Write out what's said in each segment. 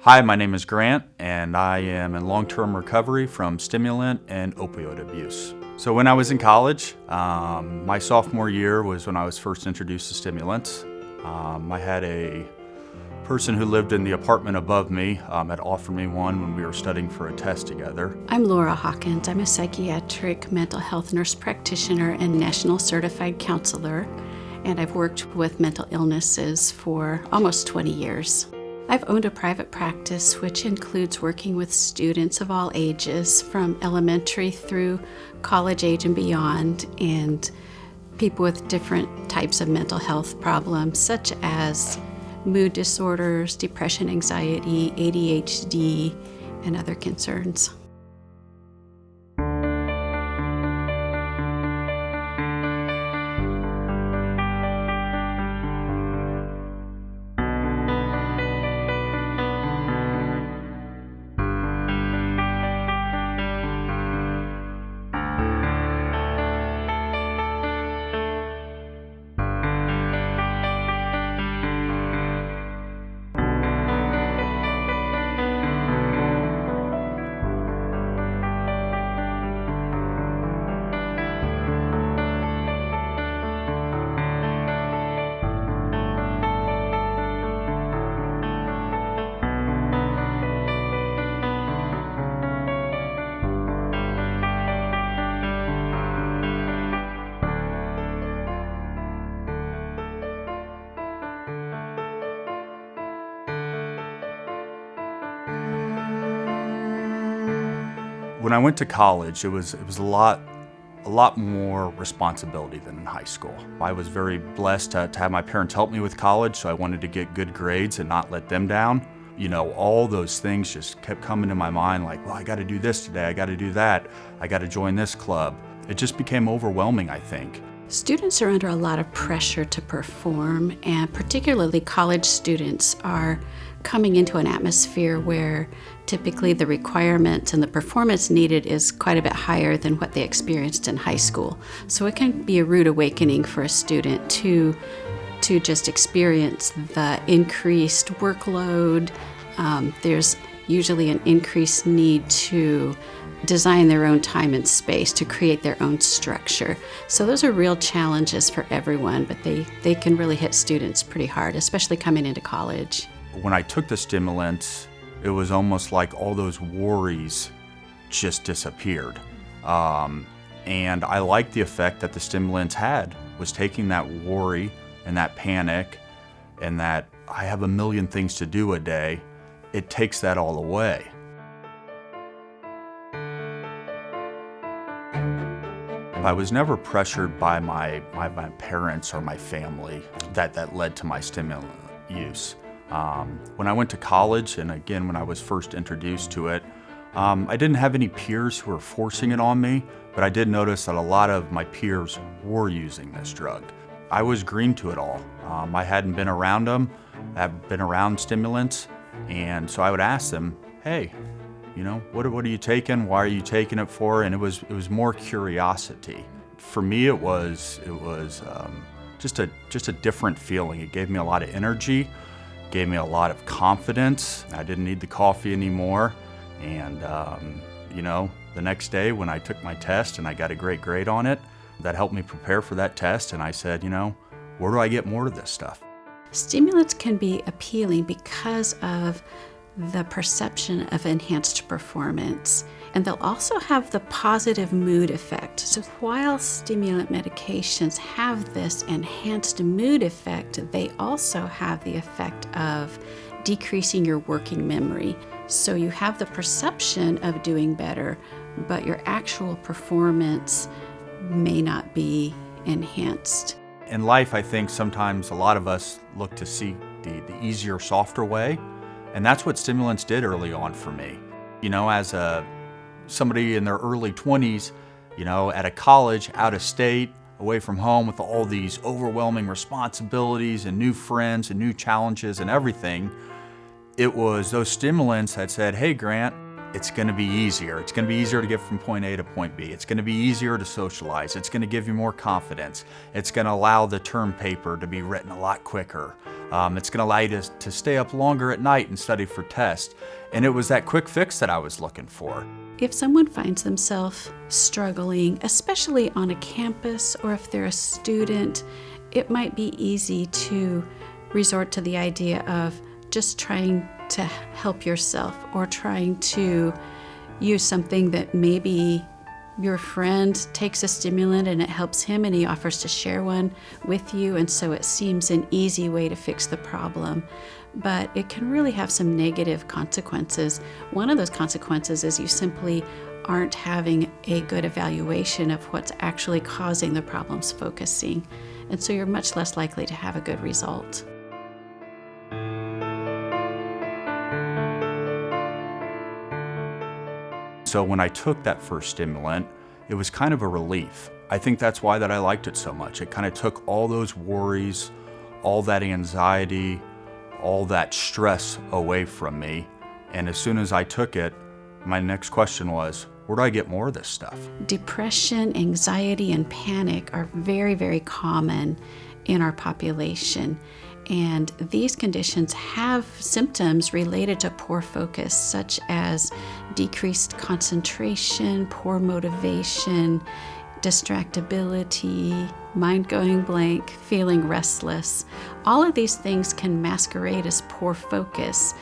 Hi, my name is Grant, and I am in long-term recovery from stimulant and opioid abuse. So when I was in college, my sophomore year was when I was first introduced to stimulants. I had a person who lived in the apartment above me had offered me one when we were studying for a test together. I'm Laura Hawkins. I'm a psychiatric mental health nurse practitioner and national certified counselor, and I've worked with mental illnesses for almost 20 years. I've owned a private practice, which includes working with students of all ages, from elementary through college age and beyond, and people with different types of mental health problems, such as mood disorders, depression, anxiety, ADHD, and other concerns. When I went to college, it was a lot more responsibility than in high school. I was very blessed to have my parents help me with college, so I wanted to get good grades and not let them down. You know, all those things just kept coming to my mind, like, well, I got to do this today, I got to do that, I got to join this club. It just became overwhelming, I think. Students are under a lot of pressure to perform, and particularly college students are coming into an atmosphere where typically the requirements and the performance needed is quite a bit higher than what they experienced in high school. So it can be a rude awakening for a student to just experience the increased workload. There's usually an increased need to design their own time and space, to create their own structure. So those are real challenges for everyone, but they can really hit students pretty hard, especially coming into college. When I took the stimulants, it was almost like all those worries just disappeared. And I liked the effect that the stimulants had, was taking that worry and that panic and that I have a million things to do a day, it takes that all away. I was never pressured by my parents or my family that led to my stimulant use. When I went to college, and again when I was first introduced to it, I didn't have any peers who were forcing it on me, but I did notice that a lot of my peers were using this drug. I was green to it all. I hadn't been around them, I've been around stimulants, and so I would ask them, hey, you know, what are you taking? Why are you taking it for? And it was more curiosity. For me, it was just a different feeling. It gave me a lot of energy, gave me a lot of confidence. I didn't need the coffee anymore. And you know, the next day when I took my test and I got a great grade on it, that helped me prepare for that test. And I said, you know, where do I get more of this stuff? Stimulants can be appealing because of the perception of enhanced performance, and they'll also have the positive mood effect. So while stimulant medications have this enhanced mood effect, they also have the effect of decreasing your working memory. So you have the perception of doing better, but your actual performance may not be enhanced. In life, I think sometimes a lot of us look to seek the easier, softer way. And that's what stimulants did early on for me. You know, as somebody in their early 20s, you know, at a college, out of state, away from home with all these overwhelming responsibilities and new friends and new challenges and everything, it was those stimulants that said, hey Grant, it's going to be easier. It's going to be easier to get from point A to point B. It's going to be easier to socialize. It's going to give you more confidence. It's going to allow the term paper to be written a lot quicker. It's going to allow you to stay up longer at night and study for tests. And it was that quick fix that I was looking for. If someone finds themselves struggling, especially on a campus or if they're a student, it might be easy to resort to the idea of just trying to help yourself or trying to use something that maybe your friend takes a stimulant and it helps him and he offers to share one with you, and so it seems an easy way to fix the problem. But it can really have some negative consequences. One of those consequences is you simply aren't having a good evaluation of what's actually causing the problems focusing, and so you're much less likely to have a good result. So when I took that first stimulant, it was kind of a relief. I think that's why that I liked it so much. It kind of took all those worries, all that anxiety, all that stress away from me. And as soon as I took it, my next question was, where do I get more of this stuff? Depression, anxiety, and panic are very, very common in our population. And these conditions have symptoms related to poor focus, such as decreased concentration, poor motivation, distractibility, mind going blank, feeling restless. All of these things can masquerade as poor focus,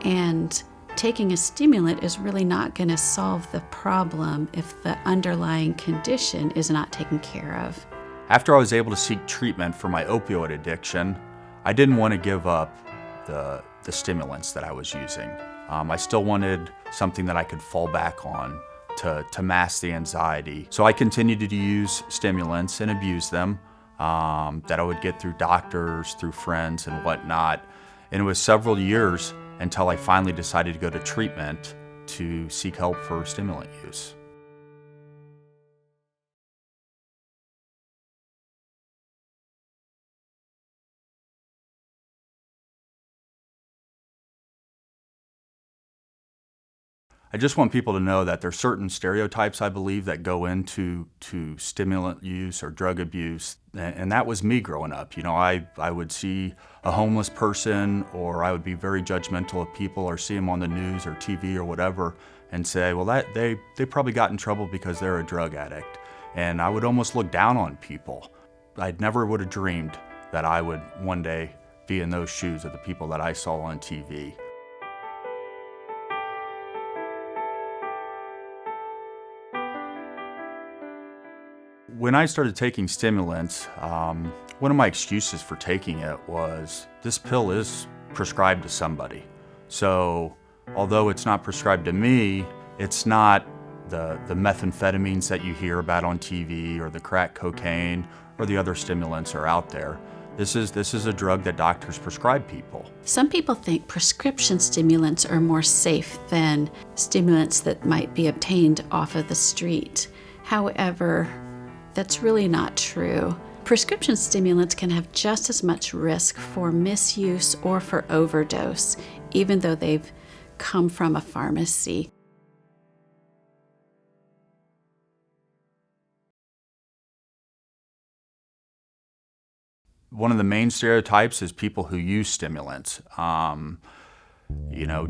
and taking a stimulant is really not going to solve the problem if the underlying condition is not taken care of. After I was able to seek treatment for my opioid addiction, I didn't want to give up the stimulants that I was using. I still wanted something that I could fall back on to mask the anxiety. So I continued to use stimulants and abuse them that I would get through doctors, through friends and whatnot. And it was several years until I finally decided to go to treatment to seek help for stimulant use. I just want people to know that there's certain stereotypes, I believe, that go into stimulant use or drug abuse, and that was me growing up. You know, I would see a homeless person, or I would be very judgmental of people, or see them on the news or TV or whatever, and say, well, they probably got in trouble because they're a drug addict. And I would almost look down on people. I never would have dreamed that I would one day be in those shoes of the people that I saw on TV. When I started taking stimulants, one of my excuses for taking it was this pill is prescribed to somebody. So although it's not prescribed to me, it's not the methamphetamines that you hear about on TV or the crack cocaine or the other stimulants are out there. This is a drug that doctors prescribe people. Some people think prescription stimulants are more safe than stimulants that might be obtained off of the street. However, that's really not true. Prescription stimulants can have just as much risk for misuse or for overdose, even though they've come from a pharmacy. One of the main stereotypes is people who use stimulants.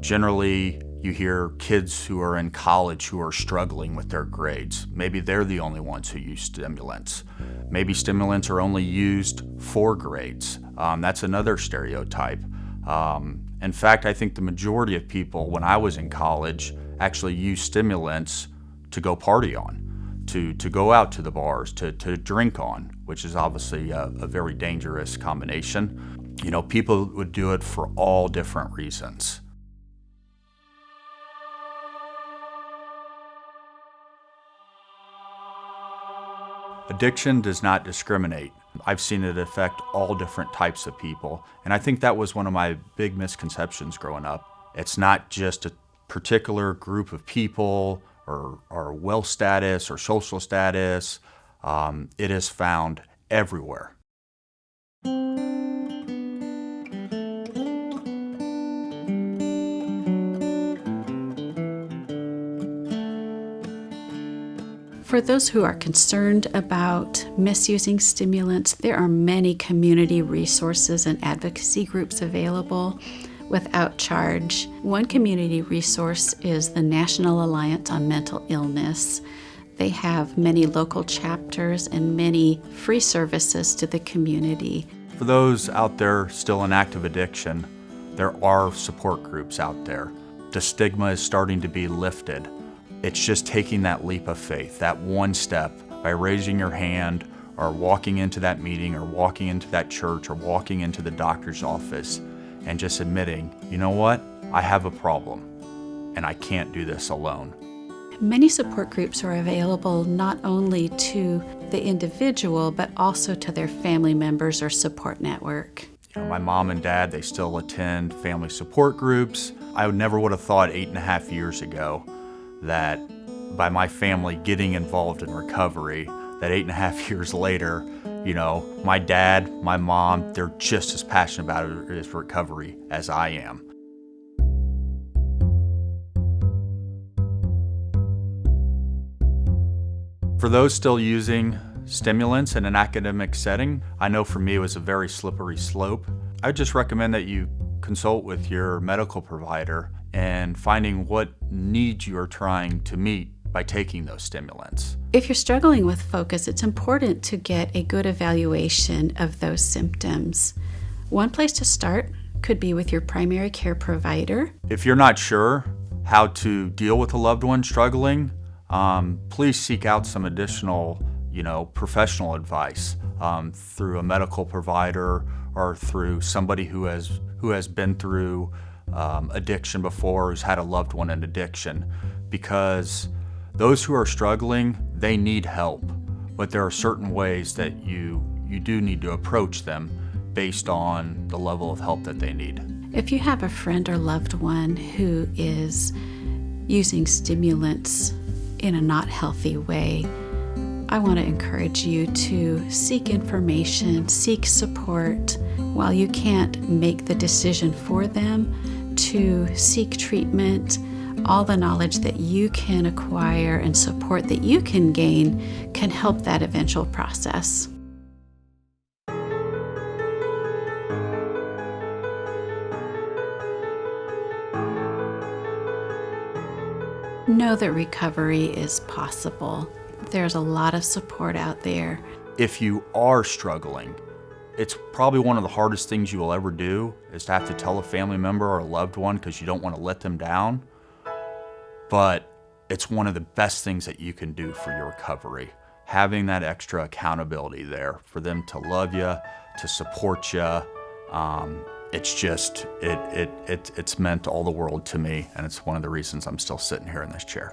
Generally you hear kids who are in college who are struggling with their grades. Maybe they're the only ones who use stimulants. Maybe stimulants are only used for grades. That's another stereotype. In fact, I think the majority of people when I was in college actually used stimulants to go party on, to go out to the bars, to drink on, which is obviously a very dangerous combination. You know, people would do it for all different reasons. Addiction does not discriminate. I've seen it affect all different types of people, and I think that was one of my big misconceptions growing up. It's not just a particular group of people or wealth status or social status. It is found everywhere. For those who are concerned about misusing stimulants, there are many community resources and advocacy groups available without charge. One community resource is the National Alliance on Mental Illness. They have many local chapters and many free services to the community. For those out there still in active addiction, there are support groups out there. The stigma is starting to be lifted. It's just taking that leap of faith, that one step by raising your hand or walking into that meeting or walking into that church or walking into the doctor's office and just admitting, you know what, I have a problem and I can't do this alone. Many support groups are available not only to the individual, but also to their family members or support network. My mom and dad, they still attend family support groups. I never would have thought 8.5 years ago that by my family getting involved in recovery, that 8.5 years later, my dad, my mom, they're just as passionate about it as recovery as I am. For those still using stimulants in an academic setting, I know for me it was a very slippery slope. I would just recommend that you consult with your medical provider and finding what needs you are trying to meet by taking those stimulants. If you're struggling with focus, it's important to get a good evaluation of those symptoms. One place to start could be with your primary care provider. If you're not sure how to deal with a loved one struggling, please seek out some additional, professional advice through a medical provider or through somebody who has been through addiction before, who's had a loved one in addiction. Because those who are struggling, they need help, but there are certain ways that you do need to approach them based on the level of help that they need. If you have a friend or loved one who is using stimulants in a not healthy way, I want to encourage you to seek information, seek support. While you can't make the decision for them, to seek treatment, all the knowledge that you can acquire and support that you can gain can help that eventual process. Know that recovery is possible. There's a lot of support out there. If you are struggling, it's probably one of the hardest things you will ever do is to have to tell a family member or a loved one because you don't want to let them down. But it's one of the best things that you can do for your recovery. Having that extra accountability there for them to love you, to support you. It's meant all the world to me, and it's one of the reasons I'm still sitting here in this chair.